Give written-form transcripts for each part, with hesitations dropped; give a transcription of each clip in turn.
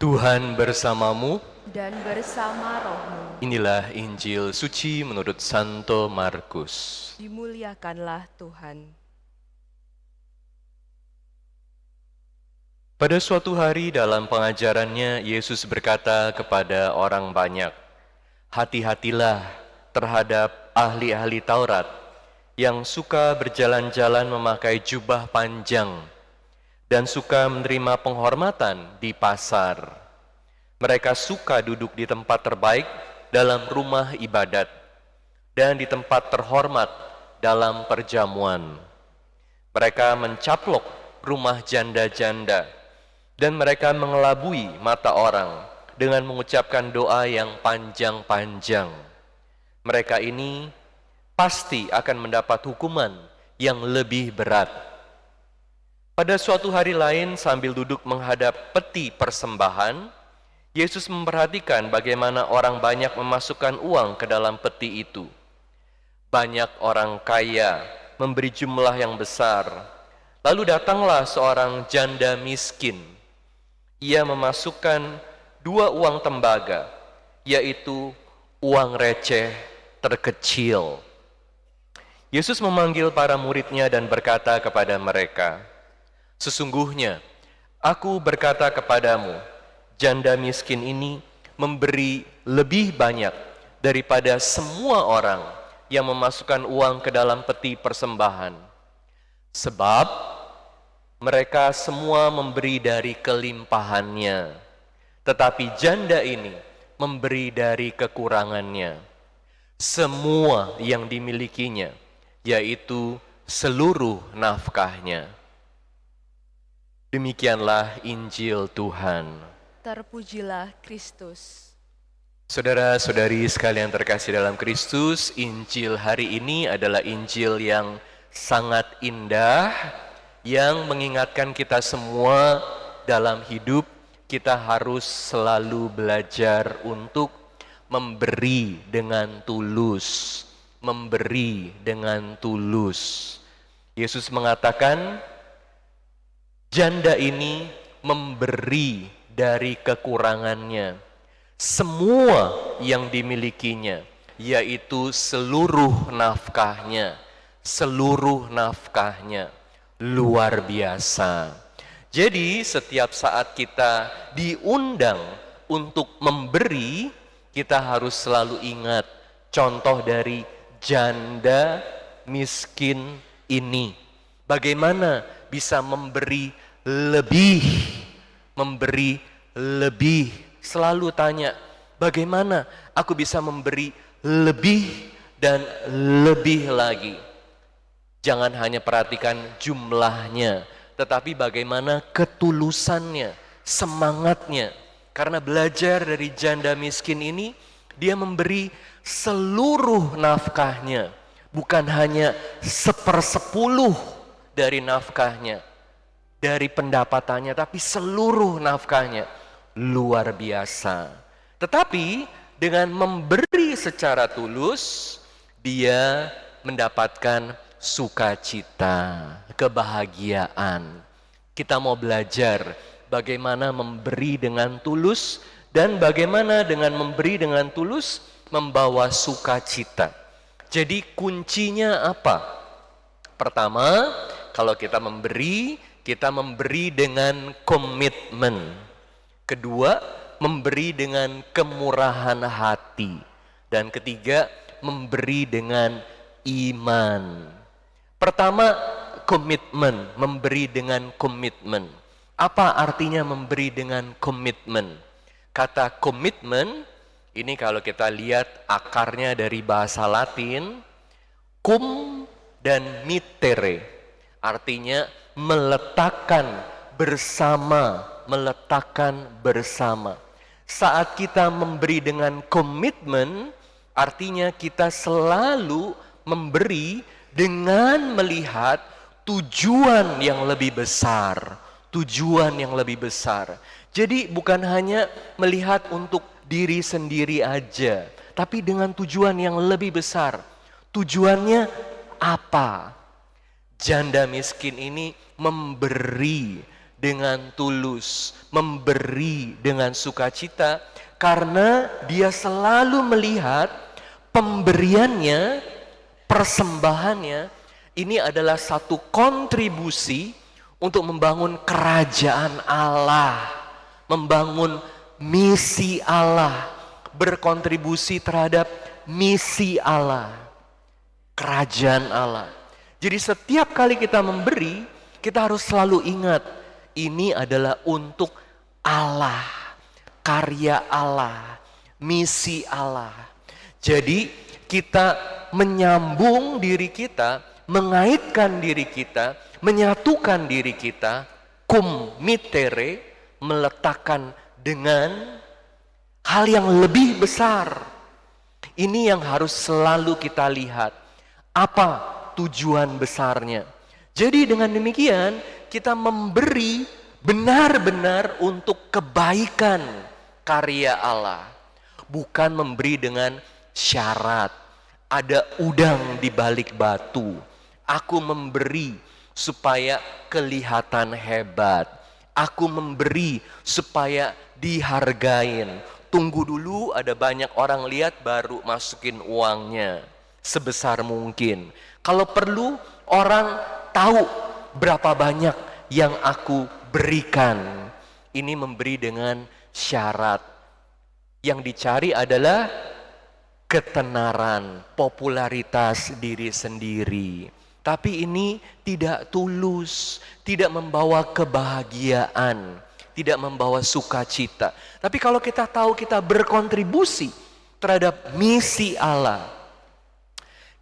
Tuhan bersamamu. Dan bersama rohmu. Inilah Injil suci menurut Santo Markus. Dimuliakanlah Tuhan. Pada suatu hari dalam pengajarannya, Yesus berkata kepada orang banyak, "Hati-hatilah terhadap ahli-ahli Taurat yang suka berjalan-jalan memakai jubah panjang dan suka menerima penghormatan di pasar. Mereka suka duduk di tempat terbaik dalam rumah ibadat dan di tempat terhormat dalam perjamuan. Mereka mencaplok rumah janda-janda dan mereka mengelabui mata orang dengan mengucapkan doa yang panjang-panjang. Mereka ini pasti akan mendapat hukuman yang lebih berat." Pada suatu hari lain sambil duduk menghadap peti persembahan, Yesus memperhatikan bagaimana orang banyak memasukkan uang ke dalam peti itu. Banyak orang kaya memberi jumlah yang besar. Lalu datanglah seorang janda miskin. Ia memasukkan 2 uang tembaga, yaitu uang receh terkecil. Yesus memanggil para muridnya dan berkata kepada mereka, "Sesungguhnya, aku berkata kepadamu, janda miskin ini memberi lebih banyak daripada semua orang yang memasukkan uang ke dalam peti persembahan. Sebab mereka semua memberi dari kelimpahannya, tetapi janda ini memberi dari kekurangannya. Semua yang dimilikinya, yaitu seluruh nafkahnya." Demikianlah Injil Tuhan. Terpujilah Kristus. Saudara-saudari sekalian terkasih dalam Kristus, Injil hari ini adalah Injil yang sangat indah, yang mengingatkan kita semua dalam hidup kita harus selalu belajar untuk memberi dengan tulus. Memberi dengan tulus. Yesus mengatakan, janda ini memberi dari kekurangannya, semua yang dimilikinya, yaitu seluruh nafkahnya. Seluruh nafkahnya, luar biasa. Jadi setiap saat kita diundang untuk memberi, kita harus selalu ingat contoh dari janda miskin ini. Bagaimana bisa memberi lebih, selalu tanya, bagaimana aku bisa memberi lebih dan lebih lagi. Jangan hanya perhatikan jumlahnya, tetapi bagaimana ketulusannya, semangatnya. Karena belajar dari janda miskin ini, dia memberi seluruh nafkahnya, bukan hanya 1/10 dari nafkahnya, dari pendapatannya, tapi seluruh nafkahnya. Luar biasa. Tetapi dengan memberi secara tulus, dia mendapatkan sukacita, kebahagiaan. Kita mau belajar bagaimana memberi dengan tulus dan bagaimana dengan memberi dengan tulus membawa sukacita. Jadi kuncinya apa? Pertama, kalau kita memberi dengan komitmen. Kedua, memberi dengan kemurahan hati. Dan ketiga, memberi dengan iman. Pertama, komitmen, memberi dengan komitmen. Apa artinya memberi dengan komitmen? Kata komitmen, ini kalau kita lihat akarnya dari bahasa Latin, cum dan mittere. Artinya meletakkan bersama, meletakkan bersama. Saat kita memberi dengan komitmen, artinya kita selalu memberi dengan melihat tujuan yang lebih besar. Tujuan yang lebih besar. Jadi bukan hanya melihat untuk diri sendiri aja, tapi dengan tujuan yang lebih besar. Tujuannya apa? Janda miskin ini memberi dengan tulus, memberi dengan sukacita, karena dia selalu melihat pemberiannya, persembahannya, ini adalah satu kontribusi untuk membangun kerajaan Allah, membangun misi Allah, berkontribusi terhadap misi Allah, kerajaan Allah. Jadi setiap kali kita memberi, kita harus selalu ingat, ini adalah untuk Allah, karya Allah, misi Allah. Jadi kita menyambung diri kita, mengaitkan diri kita, menyatukan diri kita, cum mittere, meletakkan dengan hal yang lebih besar. Ini yang harus selalu kita lihat. Apa tujuan besarnya? Jadi dengan demikian kita memberi benar-benar untuk kebaikan karya Allah. Bukan memberi dengan syarat. Ada udang di balik batu. Aku memberi supaya kelihatan hebat. Aku memberi supaya dihargain. Tunggu dulu ada banyak orang lihat baru masukin uangnya sebesar mungkin. Kalau perlu orang tahu berapa banyak yang aku berikan. Ini memberi dengan syarat. Yang dicari adalah ketenaran, popularitas diri sendiri. Tapi ini tidak tulus, tidak membawa kebahagiaan, tidak membawa sukacita. Tapi kalau kita tahu kita berkontribusi terhadap misi Allah,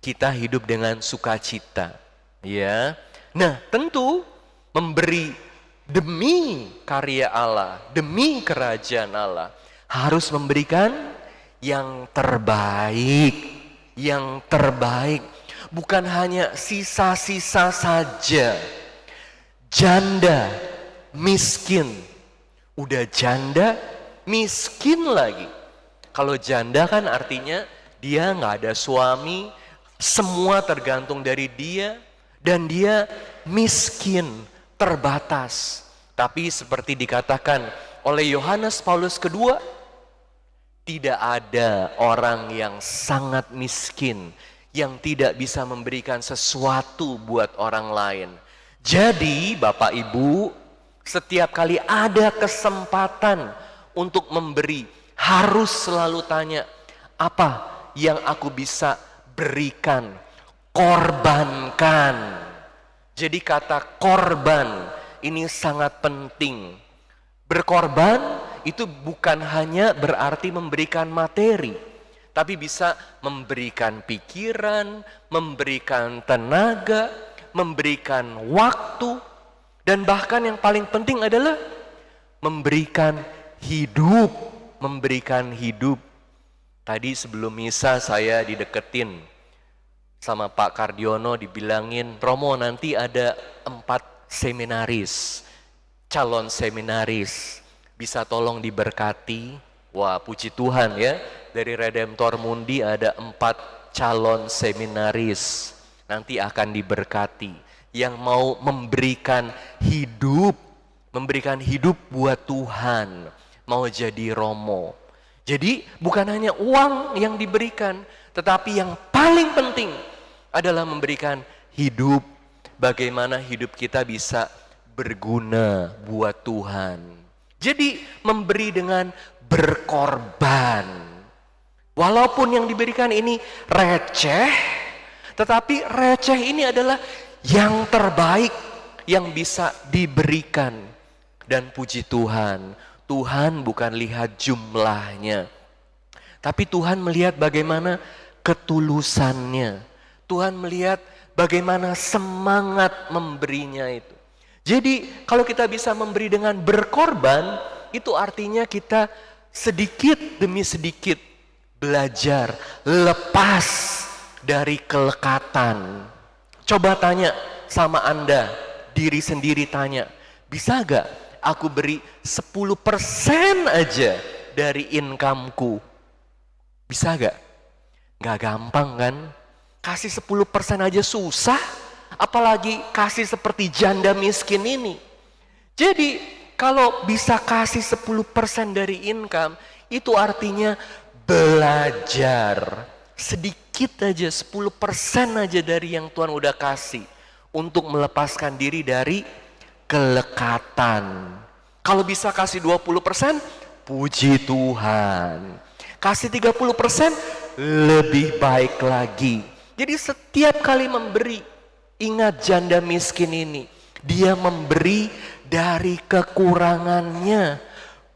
kita hidup dengan sukacita, ya. Nah, tentu memberi demi karya Allah, demi kerajaan Allah, harus memberikan yang terbaik, yang terbaik. Bukan hanya sisa-sisa saja. Janda, miskin, udah janda, miskin lagi. Kalau janda kan artinya dia nggak ada suami, semua tergantung dari dia, dan dia miskin, terbatas. Tapi seperti dikatakan oleh Yohanes Paulus kedua, tidak ada orang yang sangat miskin yang tidak bisa memberikan sesuatu buat orang lain. Jadi Bapak Ibu, setiap kali ada kesempatan untuk memberi, harus selalu tanya, apa yang aku bisa berikan, korbankan. Jadi kata korban ini sangat penting. Berkorban itu bukan hanya berarti memberikan materi, tapi bisa memberikan pikiran, memberikan tenaga, memberikan waktu, dan bahkan yang paling penting adalah memberikan hidup. Memberikan hidup. Tadi sebelum misa saya dideketin sama Pak Kardiono, dibilangin, Romo nanti ada 4 seminaris, calon seminaris, bisa tolong diberkati. Wah, puji Tuhan ya, dari Redemptor Mundi ada 4 calon seminaris, nanti akan diberkati, yang mau memberikan hidup buat Tuhan, mau jadi romo. Jadi bukan hanya uang yang diberikan, tetapi yang paling penting adalah memberikan hidup. Bagaimana hidup kita bisa berguna buat Tuhan. Jadi memberi dengan berkorban. Walaupun yang diberikan ini receh, tetapi receh ini adalah yang terbaik yang bisa diberikan. Dan puji Tuhan, Tuhan bukan lihat jumlahnya, tapi Tuhan melihat bagaimana ketulusannya. Tuhan melihat bagaimana semangat memberinya itu. Jadi kalau kita bisa memberi dengan berkorban, itu artinya kita sedikit demi sedikit belajar lepas dari kelekatan. Coba tanya sama Anda, diri sendiri tanya, bisa gak aku beri 10% aja dari income-ku? Bisa gak? Gak gampang kan? Kasih 10% aja susah, apalagi kasih seperti janda miskin ini. Jadi kalau bisa kasih 10% dari income, itu artinya belajar. Sedikit aja, 10% aja dari yang Tuhan udah kasih. Untuk melepaskan diri dari kelekatan. Kalau bisa kasih 20%, puji Tuhan. Kasih 30%, lebih baik lagi. Jadi setiap kali memberi, ingat janda miskin ini, dia memberi dari kekurangannya,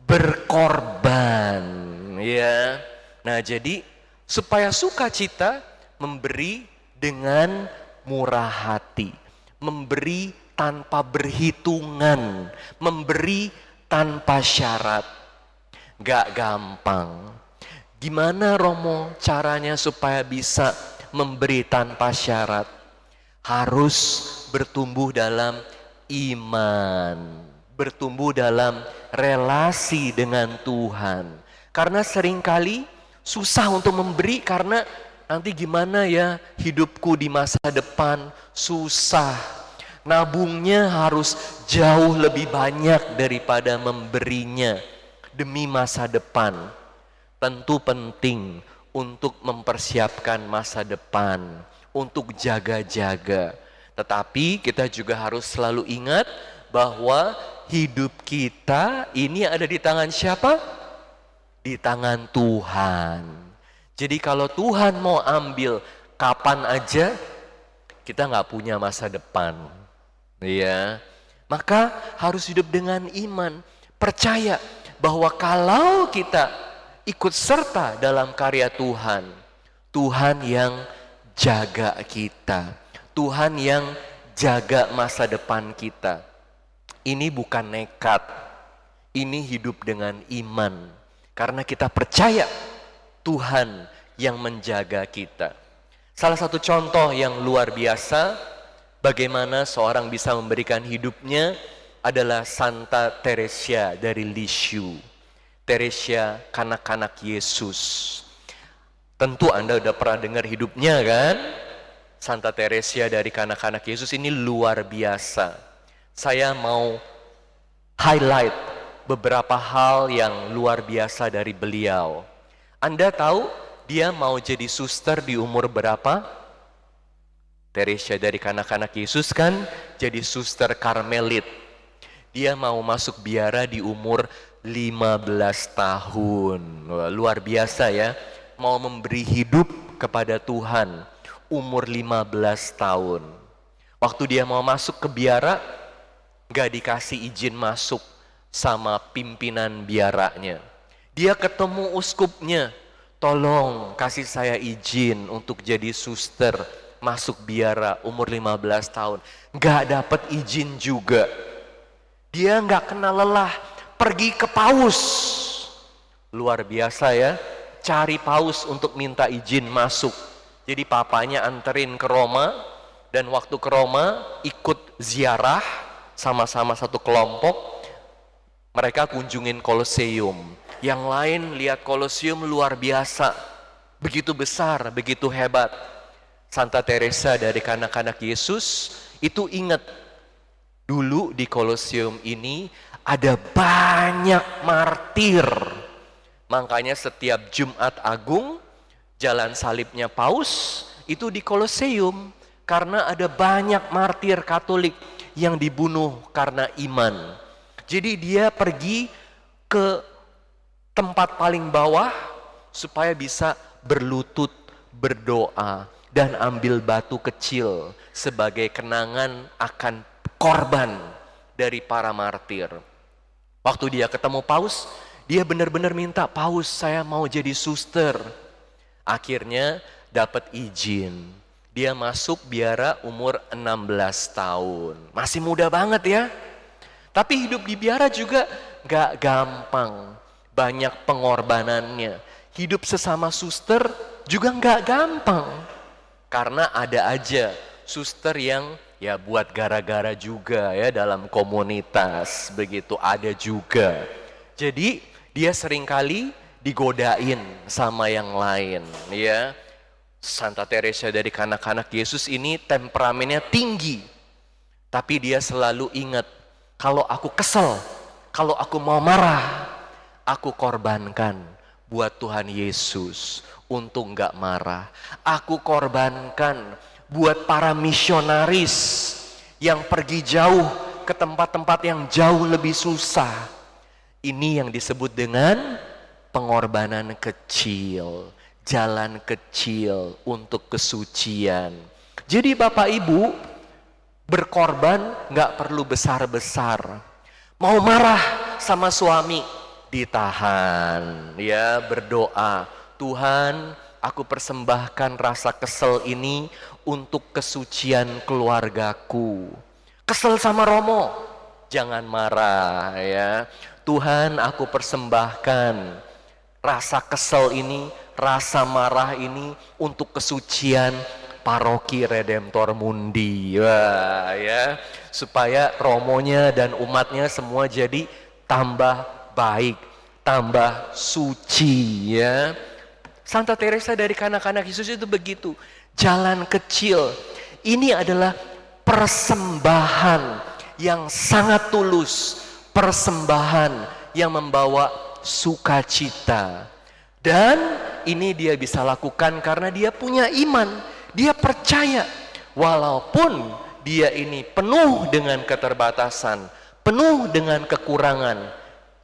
berkorban, ya. Nah, jadi supaya sukacita, memberi dengan murah hati, memberi tanpa berhitungan, memberi tanpa syarat. Gak gampang. Gimana Romo caranya supaya bisa memberi tanpa syarat? Harus bertumbuh dalam iman, bertumbuh dalam relasi dengan Tuhan. Karena seringkali susah untuk memberi karena nanti gimana ya hidupku di masa depan, susah. Nabungnya harus jauh lebih banyak daripada memberinya demi masa depan. Tentu penting untuk mempersiapkan masa depan, untuk jaga-jaga. Tetapi kita juga harus selalu ingat bahwa hidup kita ini ada di tangan siapa? Di tangan Tuhan. Jadi kalau Tuhan mau ambil kapan aja, kita nggak punya masa depan. Ya, maka harus hidup dengan iman. Percaya bahwa kalau kita ikut serta dalam karya Tuhan, Tuhan yang jaga kita, Tuhan yang jaga masa depan kita. Ini bukan nekat, ini hidup dengan iman, karena kita percaya Tuhan yang menjaga kita. Salah satu contoh yang luar biasa bagaimana seorang bisa memberikan hidupnya adalah Santa Teresia dari Lisieux. Teresia, kanak-kanak Yesus. Tentu Anda udah pernah dengar hidupnya kan? Santa Teresia dari kanak-kanak Yesus ini luar biasa. Saya mau highlight beberapa hal yang luar biasa dari beliau. Anda tahu dia mau jadi suster di umur berapa? Teresia dari kanak-kanak Yesus kan jadi suster Karmelit. Dia mau masuk biara di umur 15 tahun. Wah, luar biasa ya. Mau memberi hidup kepada Tuhan umur 15 tahun. Waktu dia mau masuk ke biara, gak dikasih izin masuk sama pimpinan biaranya. Dia ketemu uskupnya, tolong kasih saya izin untuk jadi suster masuk biara umur 15 tahun. Gak dapat izin juga. Dia gak kenal lelah, pergi ke paus. Luar biasa ya, cari paus untuk minta izin masuk. Jadi papanya anterin ke Roma, dan waktu ke Roma ikut ziarah sama-sama satu kelompok. Mereka kunjungin Koloseum. Yang lain lihat Koloseum luar biasa, begitu besar, begitu hebat. Santa Teresa dari kanak-kanak Yesus itu ingat dulu di Koloseum ini ada banyak martir. Makanya setiap Jumat Agung, jalan salibnya Paus itu di Koloseum. Karena ada banyak martir Katolik yang dibunuh karena iman. Jadi dia pergi ke tempat paling bawah supaya bisa berlutut, berdoa, dan ambil batu kecil sebagai kenangan akan korban dari para martir. Waktu dia ketemu Paus, dia benar-benar minta, Paus saya mau jadi suster. Akhirnya dapat izin. Dia masuk biara umur 16 tahun. Masih muda banget ya. Tapi hidup di biara juga gak gampang. Banyak pengorbanannya. Hidup sesama suster juga gak gampang. Karena ada aja suster yang ya buat gara-gara juga ya dalam komunitas. Begitu ada juga. Jadi dia seringkali digodain sama yang lain ya. Santa Teresa dari kanak-kanak Yesus ini temperamennya tinggi. Tapi dia selalu ingat Kalau aku kesel, kalau aku mau marah, aku korbankan buat Tuhan Yesus untuk nggak marah. Aku korbankan buat para misionaris yang pergi jauh ke tempat-tempat yang jauh lebih susah. Ini yang disebut dengan pengorbanan kecil, jalan kecil untuk kesucian. Jadi Bapak Ibu, berkorban nggak perlu besar-besar. Mau marah sama suami, ditahan, ya, berdoa. Tuhan, aku persembahkan rasa kesel ini untuk kesucian keluargaku. Kesel sama Romo, jangan marah, ya. Tuhan, aku persembahkan rasa kesel ini, rasa marah ini untuk kesucian Paroki Redemptor Mundi. Wah, ya, supaya romonya dan umatnya semua jadi tambah baik, tambah suci, ya. Santa Teresa dari Kanak-kanak Yesus itu begitu. Jalan kecil ini adalah persembahan yang sangat tulus, persembahan yang membawa sukacita. Dan ini dia bisa lakukan karena dia punya iman. Dia percaya walaupun dia ini penuh dengan keterbatasan, penuh dengan kekurangan,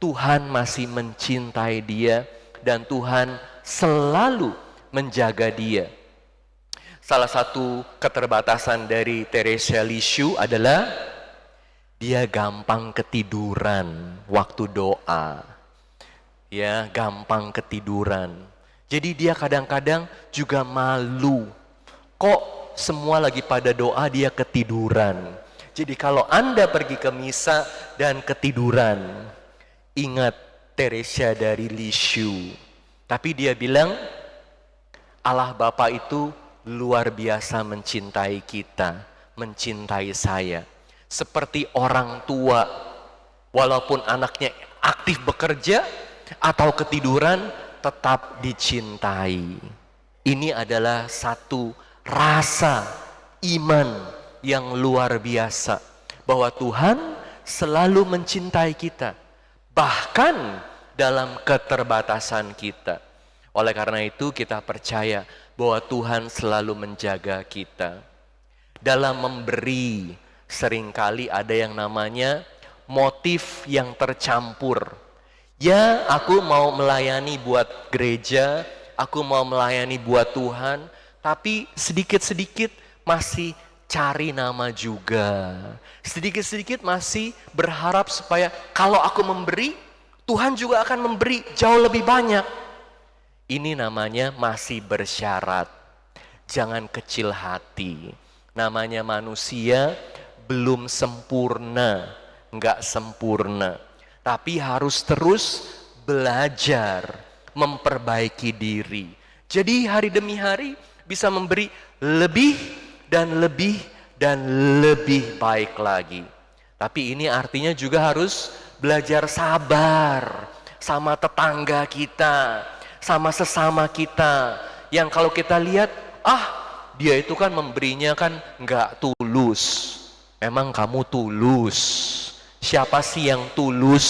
Tuhan masih mencintai dia dan Tuhan selalu menjaga dia. Salah satu keterbatasan dari Teresa Lisieux adalah dia gampang ketiduran waktu doa. Ya, gampang ketiduran. Jadi dia kadang-kadang juga malu. Kok semua lagi pada doa dia ketiduran. Jadi kalau Anda pergi ke misa dan ketiduran, ingat Teresa dari Lisieux. Tapi dia bilang, Allah Bapa itu luar biasa mencintai kita, mencintai saya. Seperti orang tua, walaupun anaknya aktif bekerja atau ketiduran, tetap dicintai. Ini adalah satu rasa iman yang luar biasa, bahwa Tuhan selalu mencintai kita, bahkan dalam keterbatasan kita. Oleh karena itu kita percaya bahwa Tuhan selalu menjaga kita. Dalam memberi, seringkali ada yang namanya motif yang tercampur. Ya, aku mau melayani buat gereja, aku mau melayani buat Tuhan, tapi sedikit-sedikit masih cari nama juga. Sedikit-sedikit masih berharap supaya kalau aku memberi, Tuhan juga akan memberi jauh lebih banyak. Ini namanya masih bersyarat. Jangan kecil hati. Namanya manusia belum sempurna, nggak sempurna. Tapi harus terus belajar, memperbaiki diri. Jadi hari demi hari bisa memberi lebih dan lebih dan lebih baik lagi. Tapi ini artinya juga harus belajar sabar sama tetangga kita, sama sesama kita. Yang kalau kita lihat, dia itu kan memberinya kan nggak tulus. Emang kamu tulus? Siapa sih yang tulus?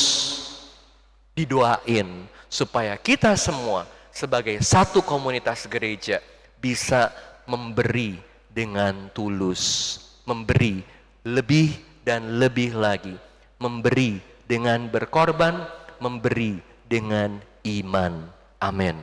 Didoain supaya kita semua sebagai satu komunitas gereja bisa memberi dengan tulus, memberi lebih dan lebih lagi, memberi dengan berkorban, memberi dengan iman. Amin.